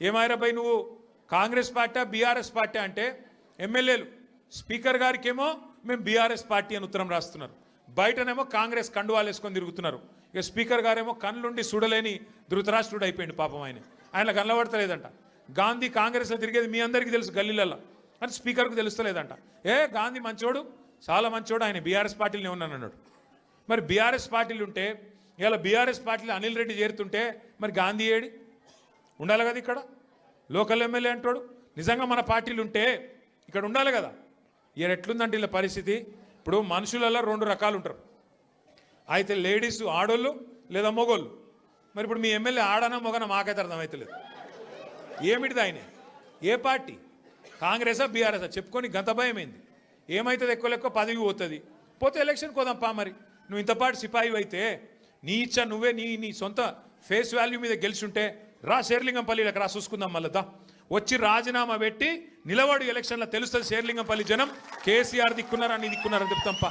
ఏమాయరాబాయ్ నువ్వు Congress party BRS party అంటే ఎమ్మెల్యేలు స్పీకర్ గారికేమో మేము బీఆర్ఎస్ పార్టీ అని ఉత్తరం రాస్తున్నారు, బయటనేమో కాంగ్రెస్ కండువాలు వేసుకొని తిరుగుతున్నారు. ఇక స్పీకర్ గారేమో కళ్ళుండి చూడలేని ధృతరాష్ట్రుడు అయిపోయింది పాపం. ఆయన కనబడతలేదంట. గాంధీ కాంగ్రెస్లో తిరిగేది మీ అందరికీ తెలుసు గల్లీలలో అని స్పీకర్కు తెలుస్తలేదంట. గాంధీ మంచోడు, చాలా మంచోడు, ఆయన బీఆర్ఎస్ పార్టీలోనే ఉన్నాను అన్నాడు. మరి బీఆర్ఎస్ పార్టీలు ఉంటే ఇలా బీఆర్ఎస్ పార్టీలో అనిల్ రెడ్డి చేరుతుంటే మరి గాంధీ ఏడి ఉండాలి కదా, ఇక్కడ లోకల్ ఎమ్మెల్యే అంటాడు. నిజంగా మన పార్టీలు ఉంటే ఇక్కడ ఉండాలి కదా. ఇక ఎట్లుందంటే ఇలా పరిస్థితి. ఇప్పుడు మనుషులలో 2 రకాలు ఉంటారు, అయితే లేడీస్ ఆడోళ్ళు లేదా మొగోళ్ళు. మరి ఇప్పుడు మీ ఎమ్మెల్యే ఆడనా మొగనా మాకైతే అర్థమవుతలేదు. ఏమిటిది ఆయన, ఏ పార్టీ, కాంగ్రెసా బీఆర్ఎసా చెప్పుకొని గంత భయమైంది. ఏమవుతుంది, ఎక్కువ పదవి పోతుంది, పోతే ఎలక్షన్ కోదాంపా. మరి నువ్వు ఇంతపాటు సిపాయి అయితే నీ ఇచ్చా నువ్వే నీ సొంత ఫేస్ వాల్యూ మీద గెలిచుంటే రా శేర్లింగంపల్లికి రా చూసుకుందాం. మళ్ళా వచ్చి రాజీనామా పెట్టి నిలబడి ఎలక్షన్లో తెలుస్తుంది శేర్లింగంపల్లి జనం కేసీఆర్ దిక్కున్నారా నీ దిక్కున్నారని చెప్తాంపా.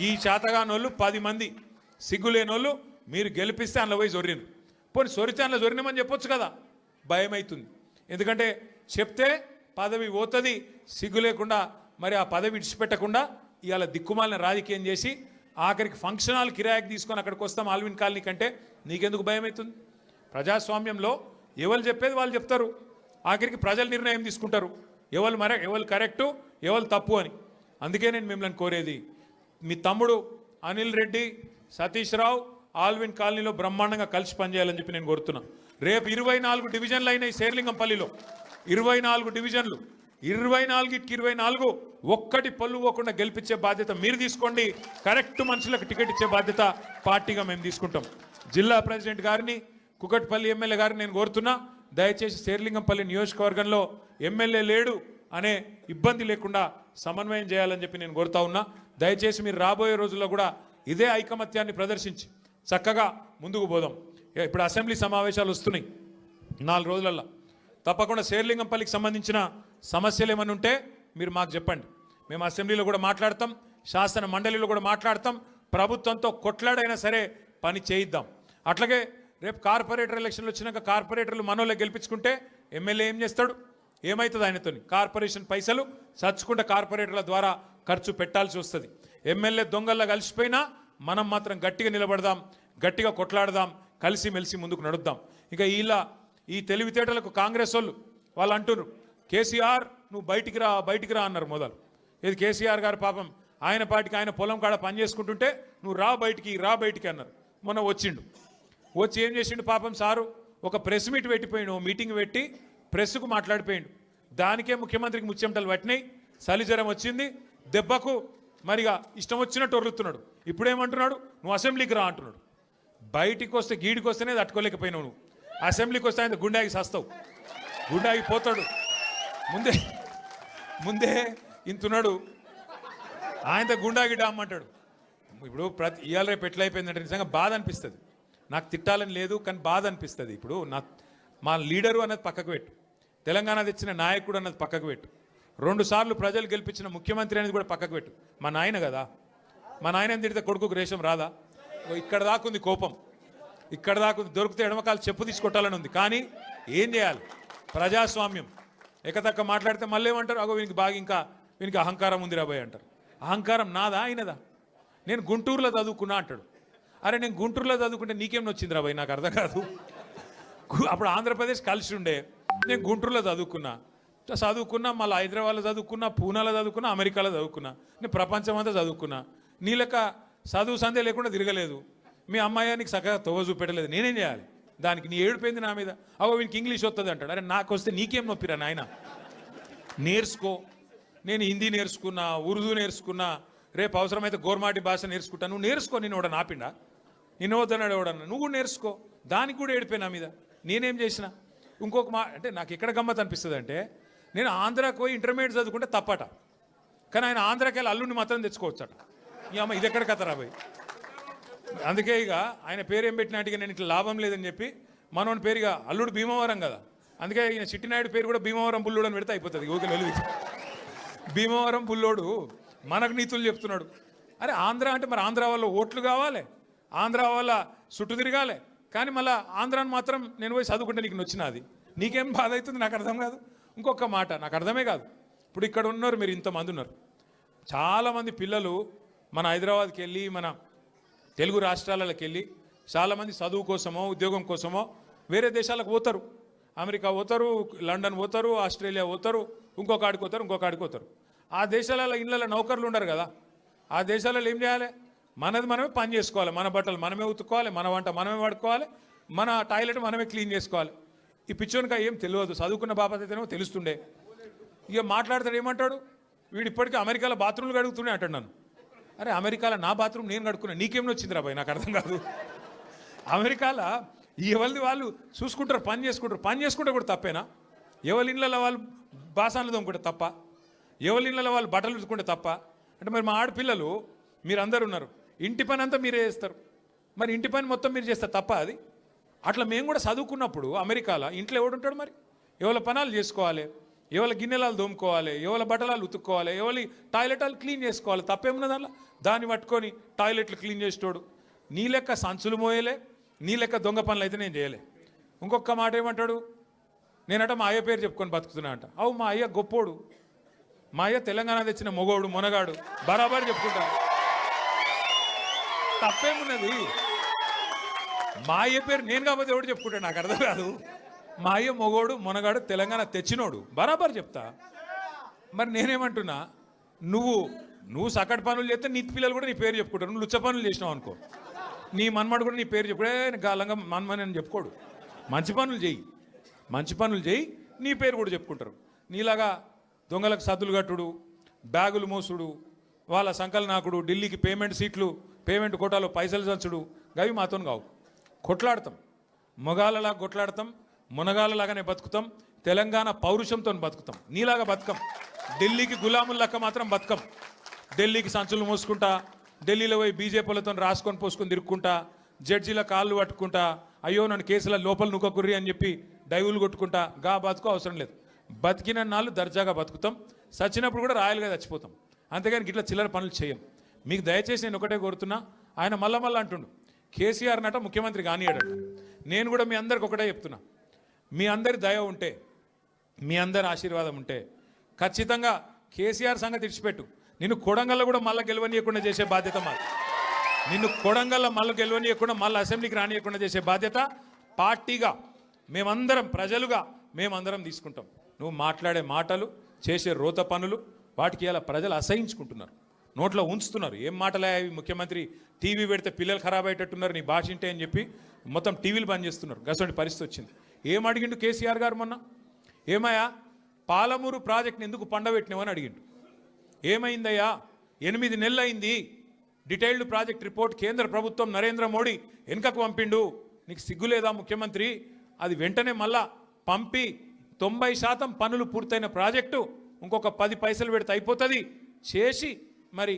ఈ చేతగానోళ్ళు 10 మంది సిగ్గులేనోళ్ళు మీరు గెలిపిస్తే అందులో పోయి జొర్రిను. పోనీ సొరితే అందులో జొరినామని చెప్పొచ్చు కదా. భయం అవుతుంది, ఎందుకంటే చెప్తే పదవి పోతుంది. సిగ్గు లేకుండా మరి ఆ పదవి విడిచిపెట్టకుండా ఇవాళ దిక్కుమాలిన రాజకీయం చేసి ఆఖరికి ఫంక్షన్ హాల్ కిరాయికి తీసుకొని అక్కడికి వస్తాం ఆల్విన్ కాలనీ కంటే నీకెందుకు భయం అవుతుంది? ప్రజాస్వామ్యంలో ఎవరు చెప్పేది వాళ్ళు చెప్తారు, ఆఖరికి ప్రజలు నిర్ణయం తీసుకుంటారు ఎవరు కరెక్టు ఎవరు తప్పు అని. అందుకే నేను మిమ్మల్ని కోరేది, మీ తమ్ముడు అనిల్ రెడ్డి, సతీష్ రావు ఆల్విన్ కాలనీలో బ్రహ్మాండంగా కలిసి పనిచేయాలని చెప్పి నేను కోరుతున్నా. రేపు 24 డివిజన్లు అయినాయి శేర్లింగంపల్లిలో, 24 డివిజన్లు, 24కి 24 ఒక్కటి పళ్ళు పోకుండా గెలిపించే బాధ్యత మీరు తీసుకోండి. కరెక్ట్ మనుషులకు టికెట్ ఇచ్చే బాధ్యత పార్టీగా మేము తీసుకుంటాం. జిల్లా ప్రెసిడెంట్ గారిని, కుకట్పల్లి ఎమ్మెల్యే గారిని నేను కోరుతున్నా, దయచేసి శేర్లింగంపల్లి నియోజకవర్గంలో ఎమ్మెల్యే లేడు అనే ఇబ్బంది లేకుండా సమన్వయం చేయాలని చెప్పి నేను కోరుతా ఉన్నా. దయచేసి మీరు రాబోయే రోజుల్లో కూడా ఇదే ఐకమత్యాన్ని ప్రదర్శించి చక్కగా ముందుకు పోదాం. ఇప్పుడు అసెంబ్లీ సమావేశాలు వస్తున్నాయి 4 రోజులలో. తప్పకుండా శేర్లింగంపల్లికి సంబంధించిన సమస్యలు ఏమైనా ఉంటే మీరు మాకు చెప్పండి. మేము అసెంబ్లీలో కూడా మాట్లాడతాం, శాసన మండలిలో కూడా మాట్లాడతాం. ప్రభుత్వంతో కొట్లాడైనా సరే పని చేయిద్దాం. అట్లాగే రేపు కార్పొరేటర్ ఎలక్షన్లు వచ్చినాక కార్పొరేటర్లు మనోళ్ళే గెలిపించుకుంటే ఎమ్మెల్యే ఏం చేస్తాడు, ఏమవుతుంది ఆయనతో? కార్పొరేషన్ పైసలు చచ్చుకుంటే కార్పొరేటర్ల ద్వారా ఖర్చు పెట్టాల్సి వస్తుంది. ఎమ్మెల్యే దొంగల్లా కలిసిపోయినా మనం మాత్రం గట్టిగా నిలబడదాం, గట్టిగా కొట్లాడదాం, కలిసిమెలిసి ముందుకు నడుద్దాం. ఇక ఈ తెలివితేటలకు కాంగ్రెస్ వాళ్ళు అంటున్నారు, కేసీఆర్ నువ్వు బయటికి రా అన్నారు మొదలు. ఇది కేసీఆర్ గారు పాపం ఆయన పార్టీకి ఆయన పొలం కాడ పని చేసుకుంటుంటే నువ్వు రా బయటికి అన్నారు. మొన్న వచ్చి ఏం చేసిండు పాపం సారు, ఒక ప్రెస్ మీట్ పెట్టిపోయిండు, మీటింగ్ పెట్టి ప్రెస్కు మాట్లాడిపోయిండు. దానికే ముఖ్యమంత్రికి ముచ్చెమటలు పట్టినాయి, చలిజ్వరం వచ్చింది, దెబ్బకు మరిగా ఇష్టం వచ్చినట్టు ఒర్రుతున్నాడు. ఇప్పుడేమంటున్నాడు, నువ్వు అసెంబ్లీకి రా అంటున్నాడు. బయటికి వస్తే గీడికి వస్తేనే తట్టుకోలేకపోయినావు నువ్వు, అసెంబ్లీకి వస్తే ఆయన గుండాకి సస్తావు, గుండాకి పోతాడు. ముందే ఇంతున్నాడు, ఆయనతో గుండాగిడ్డా అమ్మంటాడు. ఇప్పుడు ఇవాళ రేపు ఎట్లయిపోయిందంటే నిజంగా బాధ అనిపిస్తుంది. నాకు తిట్టాలని లేదు కానీ బాధ అనిపిస్తుంది. ఇప్పుడు మా లీడరు అన్నది పక్కకు పెట్టు, తెలంగాణ తెచ్చిన నాయకుడు అన్నది పక్కకు పెట్టు, 2 సార్లు ప్రజలు గెలిపించిన ముఖ్యమంత్రి అనేది కూడా పక్కకు పెట్టు. మా నాయన కదా, మా నాయన తిడితే కొడుకుకు రేషం రాదా? ఇక్కడ దాకుంది కోపం, ఇక్కడ దాకుంది. దొరికితే ఎడమకాలు చెప్పు తీసుకొట్టాలని ఉంది. కానీ ఏం చేయాలి, ప్రజాస్వామ్యం. ఎక్కతక్క మాట్లాడితే మళ్ళీ ఏమంటారు, అగో వీనికి అహంకారం ఉంది రాబోయ్ అంటారు. అహంకారం నాదా అయినదా? నేను గుంటూరులో చదువుకున్నా అంటాడు. అరే నేను గుంటూరులో చదువుకుంటే నీకేం వచ్చింది రాబోయ్, నాకు అర్థం కాదు. అప్పుడు ఆంధ్రప్రదేశ్ కలిసి ఉండే, నేను గుంటూరులో చదువుకున్నా, మళ్ళీ హైదరాబాద్లో చదువుకున్నా, పూనాలో చదువుకున్నా, అమెరికాలో చదువుకున్నా, నేను ప్రపంచం అంతా చదువుకున్నా. నీ లెక్క చదువు సందే లేకుండా తిరగలేదు. మీ అమ్మాయి నీకు చక్కగా తోవ చూపెట్టలేదు, నేనేం చేయాలి? దానికి నీ ఏడిపోయింది నా మీద. అగో వీనికి ఇంగ్లీష్ వస్తుంది అంటాడు. అరే నాకు వస్తే నీకేం నొప్పిరా నాయన, నేర్చుకో. నేను హిందీ నేర్చుకున్నా, ఉర్దూ నేర్చుకున్నా, రేపు అవసరమైతే గోర్మాటి భాష నేర్చుకుంటా. నువ్వు నేర్చుకో, నేను ఎవడ నాపిండా, నిన్ను వద్దన్నాడు ఎవడన్నా, నువ్వు కూడా నేర్చుకో. దానికి కూడా ఏడిపోయి నా మీద, నేనేం చేసిన? ఇంకొక అంటే నాకు ఎక్కడ గమ్మత్ అనిపిస్తుంది అంటే, నేను ఆంధ్రాకి పోయి ఇంటర్మీడియట్ చదువుకుంటే తప్పట, కానీ ఆయన ఆంధ్రాకి వెళ్ళి అల్లుడిని మాత్రం తెచ్చుకోవచ్చట. ఈ అమ్మ ఇది ఎక్కడ కథరా పోయి. అందుకే ఇక ఆయన పేరు ఏం పెట్టినట్టుగా నేను ఇట్లా లాభం లేదని చెప్పి మనోని పేరుగా అల్లుడు భీమవరం కదా, అందుకే ఈయన చిట్టినాయుడు పేరు కూడా భీమవరం బుల్లోడు అని పెడితే అయిపోతుంది. ఓకే వెలుగు భీమవరం బుల్లోడు మనకు నీతులు చెప్తున్నాడు. అరే ఆంధ్ర అంటే మరి ఆంధ్ర వాళ్ళ ఓట్లు కావాలి, ఆంధ్ర వాళ్ళ చుట్టూ తిరగాలి, కానీ మళ్ళీ ఆంధ్రాని మాత్రం నేను పోయి చదువుకుంటే నీకు నచ్చినది. నీకేం బాధ అవుతుంది నాకు అర్థం కాదు. ఇంకొక మాట నాకు అర్థమే కాదు. ఇప్పుడు ఇక్కడ ఉన్నారు మీరు, ఇంతమంది ఉన్నారు, చాలామంది పిల్లలు మన హైదరాబాద్కి వెళ్ళి మన తెలుగు రాష్ట్రాలకు వెళ్ళి చాలామంది చదువు కోసమో ఉద్యోగం కోసమో వేరే దేశాలకు పోతారు. అమెరికా పోతారు, లండన్ పోతారు, ఆస్ట్రేలియా పోతారు, ఇంకొక ఆడికి పోతారు. ఆ దేశాలలో ఇళ్ళలో నౌకర్లు ఉండరు కదా. ఆ దేశాలలో ఏం చేయాలి? మనది మనమే పని చేసుకోవాలి, మన బట్టలు మనమే ఉతుక్కోవాలి, మన వంట మనమే వాడుకోవాలి, మన టాయిలెట్ మనమే క్లీన్ చేసుకోవాలి. ఈ పిచ్చోనికా ఏం తెలియదు, చదువుకున్న బాపత అయితేనేమో తెలుస్తుండే. ఇక మాట్లాడతాడు ఏమంటాడు, వీడు ఇప్పటికీ అమెరికాలో బాత్రూమ్లు కడుగుతూనే అంటాడు నన్ను. అరే అమెరికాలో నా బాత్రూమ్ నేను కడుక్కున్నా, నీకేమో వచ్చిందిరా బాయ్, నాకు అర్థం కాదు. అమెరికాలో ఎవరిది వాళ్ళు చూసుకుంటారు, పని చేసుకుంటే కూడా తప్పేనా? ఎవరి ఇళ్ళలో వాళ్ళు బాసాన్లు తోముకుంటే తప్ప, ఎవరి ఇళ్ళలో వాళ్ళు బట్టలు ఉతుకుంటే తప్ప అంటే మరి మా ఆడపిల్లలు మీరందరూ ఉన్నారు, ఇంటి పని అంతా మీరే చేస్తారు, మరి ఇంటి పని మొత్తం మీరు చేస్తారు తప్ప అది? అట్లా మేము కూడా చదువుకున్నప్పుడు అమెరికాలో ఇంట్లో ఎవడుంటాడు మరి? ఎవరి పనాలు చేసుకోవాలి, ఎవరి గిన్నెలాలు దోముకోవాలి, ఎవరి బట్టలాలు ఉతుక్కోవాలి, ఎవరి టాయిలెటాలు క్లీన్ చేసుకోవాలి, తప్పేమున్నది అలా? దాన్ని పట్టుకొని టాయిలెట్లు క్లీన్ చేసేటోడు నీ లెక్క సంచులు మోయలే, నీ లెక్క దొంగ పనులు అయితే నేను చేయలే. ఇంకొక మాట ఏమంటాడు, నేనట మా అయ్య పేరు చెప్పుకొని బతుకుతున్నా అంట. అవు మా అయ్య గొప్పోడు, మా అయ్య తెలంగాణ తెచ్చిన మొగోడు మొనగాడు బరాబర్ చెప్పుకుంటాను, తప్పేమున్నది? మా అయ్య పేరు నేను కాబట్టి ఎవడు చెప్పుకుంటాడు, నాకు అర్థం కాదు. మా అయ్య మొగోడు మొనగాడు తెలంగాణ తెచ్చినోడు బరాబర్ చెప్తా. మరి నేనేమంటున్నా, నువ్వు సకట్ పనులు చేస్తే నీ పిల్లలు కూడా నీ పేరు చెప్పుకుంటారు. నువ్వు లుచ్చ పనులు చేసినావు అనుకో, నీ మన్మడు కూడా నీ పేరు చెప్పుడే గాలంగా మన్మని అని చెప్పుకోడు. మంచి పనులు చేయి నీ పేరు కూడా చెప్పుకుంటారు. నీలాగా దొంగలకు సద్దులు కట్టుడు, బ్యాగులు మోసుడు, వాళ్ళ సంకల్ నాకుడు, ఢిల్లీకి పేమెంట్ సీట్లు, పేమెంట్ కోటాలో పైసలు చచ్చుడు, గవి మాతో కావు. కొట్లాడతాం, మొగాళ్ళలాగా కొట్లాడతాం, మునగాళ్ళలాగానే బతుకుతాం, తెలంగాణ పౌరుషంతో బతుకుతాం. నీలాగా బతుకం, ఢిల్లీకి గులాముల్లాక మాత్రం బతుకం. ఢిల్లీకి సంచులు మోసుకుంటా, ఢిల్లీలో పోయి బీజేపీలతో రాసుకొని పోసుకొని తిరుక్కుంటా, జడ్జీల కాళ్ళు పట్టుకుంటా, అయ్యో నన్ను కేసుల లోపల నుక్కకుర్రి అని చెప్పి డైవులు కొట్టుకుంటా, గా బతుకు అవసరం లేదు. బతికిన నాళ్ళు దర్జాగా బతుకుతాం, చచ్చినప్పుడు కూడా రాయలుగా చచ్చిపోతాం. అంతేగాని ఇట్లా చిల్లర పనులు చేయం. మీకు దయచేసి నేను ఒకటే కోరుతున్నా, ఆయన మళ్ళా అంటుండు కేసీఆర్ నట ముఖ్యమంత్రి కానియాడట. నేను కూడా మీ అందరికి ఒకటే చెప్తున్నా, మీ అందరి దయ ఉంటే, మీ అందరి ఆశీర్వాదం ఉంటే ఖచ్చితంగా కేసీఆర్ సంగతి ఇడిచిపెట్టు, నిన్ను కొడంగల్లో కూడా మళ్ళీ గెలవనీయకుండా చేసే బాధ్యత మాది. నిన్ను కొడంగల్లో మళ్ళీ గెలవనీయకుండా మళ్ళీ అసెంబ్లీకి రానియకుండా చేసే బాధ్యత పార్టీగా మేమందరం, ప్రజలుగా మేమందరం తీసుకుంటాం. నువ్వు మాట్లాడే మాటలు, చేసే రోత పనులు, వాటికి ఇలా ప్రజలు అసహించుకుంటున్నారు, నోట్లో ఉంచుతున్నారు. ఏం మాటలే అవి, ముఖ్యమంత్రి టీవీ పెడితే పిల్లలు ఖరాబ్ అయ్యేటట్టున్నారు నీ భాష ఇంటే అని చెప్పి మొత్తం టీవీలు బంద్ చేస్తున్నారు. గసంటి పరిస్థితి వచ్చింది. ఏం అడిగిండు కేసీఆర్ గారు మొన్న? ఏమయ్యా పాలమూరు ప్రాజెక్ట్ని ఎందుకు పండబెట్టినావని అడిగిండు. ఏమైందయ్యా, 8 నెలలు అయింది, డీటెయిల్డ్ ప్రాజెక్ట్ రిపోర్ట్ కేంద్ర ప్రభుత్వం నరేంద్ర మోడీ వెనుకకు పంపిండు, నీకు సిగ్గులేదా ముఖ్యమంత్రి? అది వెంటనే మళ్ళా పంపి 90% పనులు పూర్తయిన ప్రాజెక్టు ఇంకొక 10 పైసలు పెడితే అయిపోతుంది చేసి మరి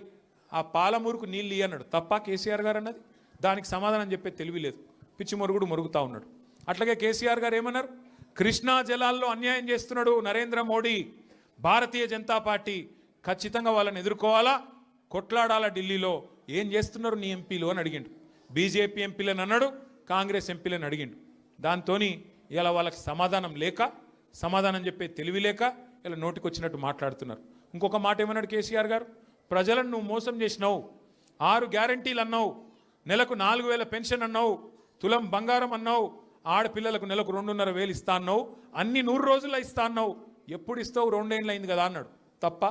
ఆ పాలమూరుకు నీళ్ళు అన్నాడు. తప్ప కేసీఆర్ గారు అన్నది? దానికి సమాధానం చెప్పే తెలివి లేదు, పిచ్చి మొరుగుడు మొరుగుతూ ఉన్నాడు. అట్లాగే కేసీఆర్ గారు ఏమన్నారు, కృష్ణా జలాల్లో అన్యాయం చేస్తున్నాడు నరేంద్ర మోడీ, భారతీయ జనతా పార్టీ ఖచ్చితంగా వాళ్ళని ఎదుర్కోవాలా, కొట్లాడాలా, ఢిల్లీలో ఏం చేస్తున్నారు నీ ఎంపీలు అని అడిగిండు. బీజేపీ ఎంపీలను అన్నాడు, కాంగ్రెస్ ఎంపీలను అడిగిండు. దాంతో ఇలా వాళ్ళకి సమాధానం చెప్పే తెలివి లేక ఇలా నోటికి వచ్చినట్టు మాట్లాడుతున్నారు. ఇంకొక మాట ఏమన్నాడు కేసీఆర్ గారు, ప్రజలను నువ్వు మోసం చేసినావు, 6 గ్యారంటీలు అన్నావు, నెలకు 4,000 పెన్షన్ అన్నావు, తులం బంగారం అన్నావు, ఆడపిల్లలకు నెలకు 2,500 ఇస్తా అన్నావు, అన్ని 100 రోజుల్లో ఇస్తా అన్నావు, ఎప్పుడు ఇస్తావు? 2 ఏళ్ళు అయింది కదా అన్నాడు. తప్ప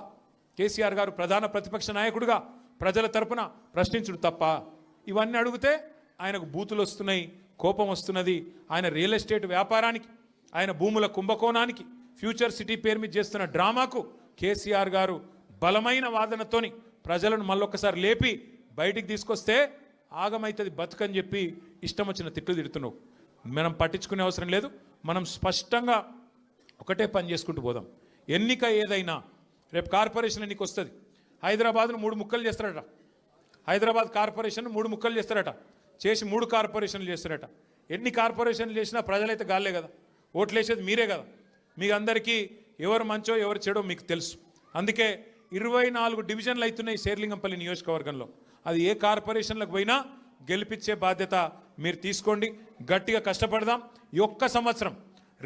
కేసీఆర్ గారు ప్రధాన ప్రతిపక్ష నాయకుడిగా ప్రజల తరపున ప్రశ్నించుడు తప్ప? ఇవన్నీ అడిగితే ఆయనకు బూతులు వస్తున్నాయి, కోపం వస్తున్నది. ఆయన రియల్ ఎస్టేట్ వ్యాపారానికి, ఆయన భూముల కుంభకోణానికి, ఫ్యూచర్ సిటీ పేరు మీద చేస్తున్న డ్రామాకు కేసీఆర్ గారు బలమైన వాదనతోని ప్రజలను మళ్ళొక్కసారి లేపి బయటికి తీసుకొస్తే ఆగమైతుంది బతుకని చెప్పి ఇష్టం వచ్చిన తిట్లు తిడుతున్నావు. మనం పట్టించుకునే అవసరం లేదు. మనం స్పష్టంగా ఒకటే పని చేసుకుంటూ పోదాం. ఎన్నిక ఏదైనా రేపు కార్పొరేషన్ ఎన్నిక వస్తుంది. హైదరాబాద్ను 3 ముక్కలు చేస్తారట. హైదరాబాద్ కార్పొరేషన్ 3 ముక్కలు చేస్తారట. చేసి 3 కార్పొరేషన్లు చేస్తారట. ఎన్ని కార్పొరేషన్లు చేసినా ప్రజలైతే గాలే కదా, ఓట్లు వేసేది మీరే కదా. మీకు అందరికీ ఎవరు మంచో ఎవరు చెడో మీకు తెలుసు. అందుకే 24 డివిజన్లు అవుతున్నాయి శేర్లింగంపల్లి నియోజకవర్గంలో. అది ఏ కార్పొరేషన్లకు పోయినా గెలిపించే బాధ్యత మీరు తీసుకోండి. గట్టిగా కష్టపడదాం. ఈ ఒక్క సంవత్సరం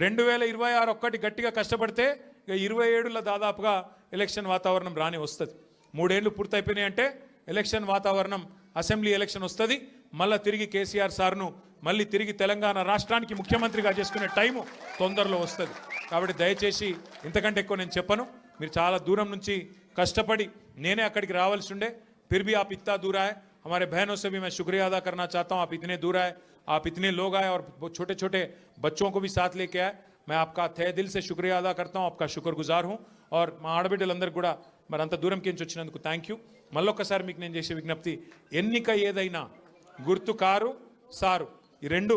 2026 ఒక్కటి గట్టిగా కష్టపడితే ఇక 27లో దాదాపుగా ఎలక్షన్ వాతావరణం రాని వస్తుంది. 3 ఏళ్ళు పూర్తయిపోయినాయి అంటే ఎలక్షన్ వాతావరణం, అసెంబ్లీ ఎలక్షన్ వస్తుంది. మళ్ళీ తిరిగి కేసీఆర్ సార్ను మళ్ళీ తిరిగి తెలంగాణ రాష్ట్రానికి ముఖ్యమంత్రిగా చేసుకునే టైము తొందరలో వస్తుంది. కాబట్టి దయచేసి ఇంతకంటే ఎక్కువ నేను చెప్పను. మీరు చాలా దూరం నుంచి కష్టపడి నేనే అక్కడికి రావాల్సి ఉండే, फिर भी आप इतना दूर आए. हमारे बहनों से भी मैं शुक्रिया अदा करना चाहता हूँ. आप इतने दूर आए, आप इतने लोग आए और छोटे छोटे बच्चों को भी साथ लेके आए. मैं आपका तहे दिल से शुक्रिया अदा करता हूँ, आपका शुक्रगुजार हूँ. और మా ఆడబిడ్డలందరూ కూడా మరి అంత దూరంకి నుంచి వచ్చినందుకు థ్యాంక్ యూ. మళ్ళొక్కసారి మీకు నేను చేసే విజ్ఞప్తి, ఎన్నిక ఏదైనా గుర్తు కారు సారు, ఈ రెండు